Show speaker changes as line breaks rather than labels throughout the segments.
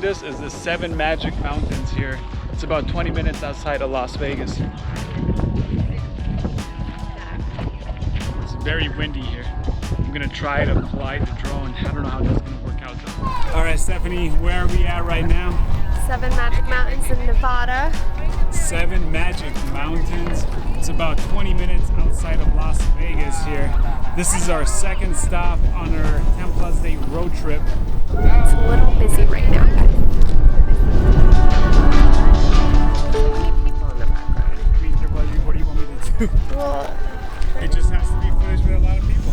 this is the Seven Magic Mountains here. It's about 20 minutes outside of Las Vegas. It's very windy here. I'm gonna try to fly the drone. I don't know how this is gonna work out though. All right, Stephanie, where are we at right now?
Seven Magic Mountains in Nevada.
Seven Magic Mountains. It's about 20 minutes outside of Las Vegas here. This is our second stop on our 10+ day road trip.
It's a little busy right now. People in the background.
I mean, what do you want me to do?
Well,
It just has to be footage with a lot of people.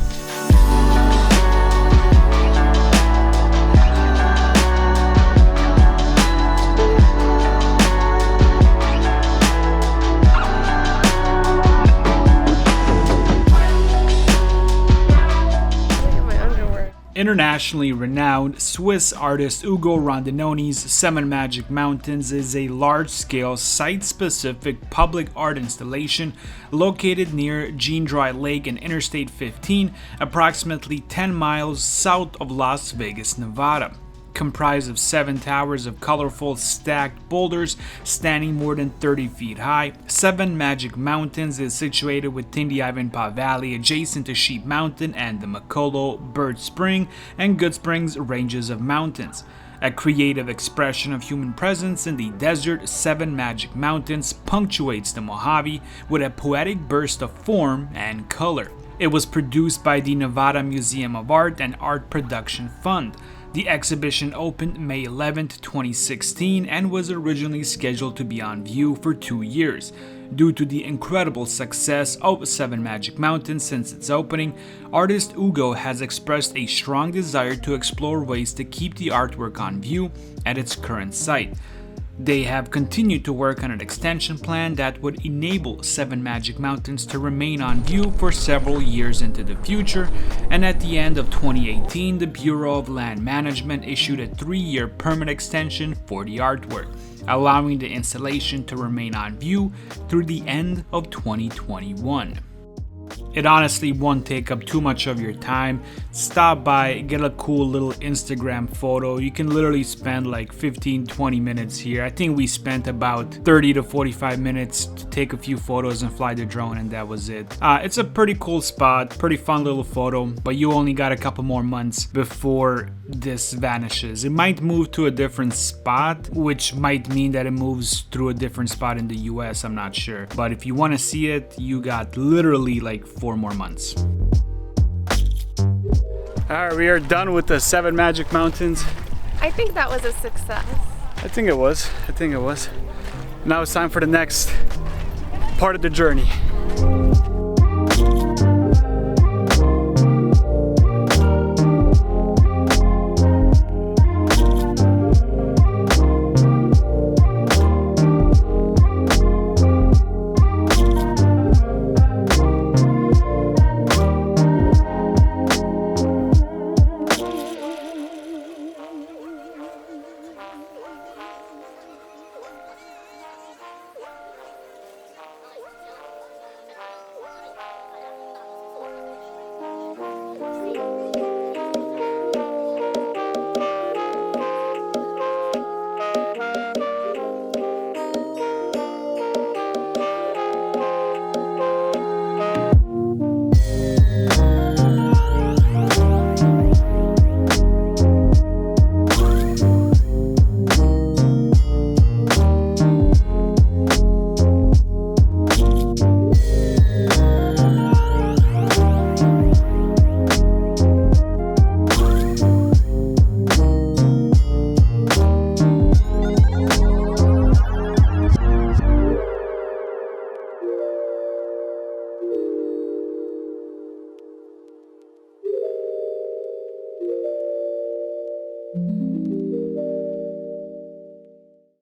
Internationally renowned Swiss artist Ugo Rondinoni's Seven Magic Mountains is a large-scale, site-specific public art installation located near Gene Dry Lake and Interstate 15, approximately 10 miles south of Las Vegas, Nevada. Comprised of 7 towers of colorful stacked boulders standing more than 30 feet high, Seven Magic Mountains is situated within the Ivanpah Valley adjacent to Sheep Mountain and the Makolo, Bird Spring, and Good Springs ranges of mountains. A creative expression of human presence in the desert, Seven Magic Mountains punctuates the Mojave with a poetic burst of form and color. It was produced by the Nevada Museum of Art and Art Production Fund. The exhibition opened May 11, 2016 and was originally scheduled to be on view for 2 years. Due to the incredible success of Seven Magic Mountains since its opening, artist Ugo has expressed a strong desire to explore ways to keep the artwork on view at its current site. They have continued to work on an extension plan that would enable Seven Magic Mountains to remain on view for several years into the future, and at the end of 2018, the Bureau of Land Management issued a 3-year permit extension for the artwork, allowing the installation to remain on view through the end of 2021. It honestly won't take up too much of your time. Stop by, get a cool little Instagram photo. You can literally spend like 15-20 minutes here. I think we spent about 30 to 45 minutes to take a few photos and fly the drone, and that was it. It's a pretty cool spot, pretty fun little photo, but you only got a couple more months before this vanishes. It might move to a different spot, which might mean that it moves through a different spot in the US, I'm not sure. But if you want to see it, you got literally like 4 more months. Alright, we are done with the Seven Magic Mountains.
I think that was a success.
I think it was. Now it's time for the next part of the journey.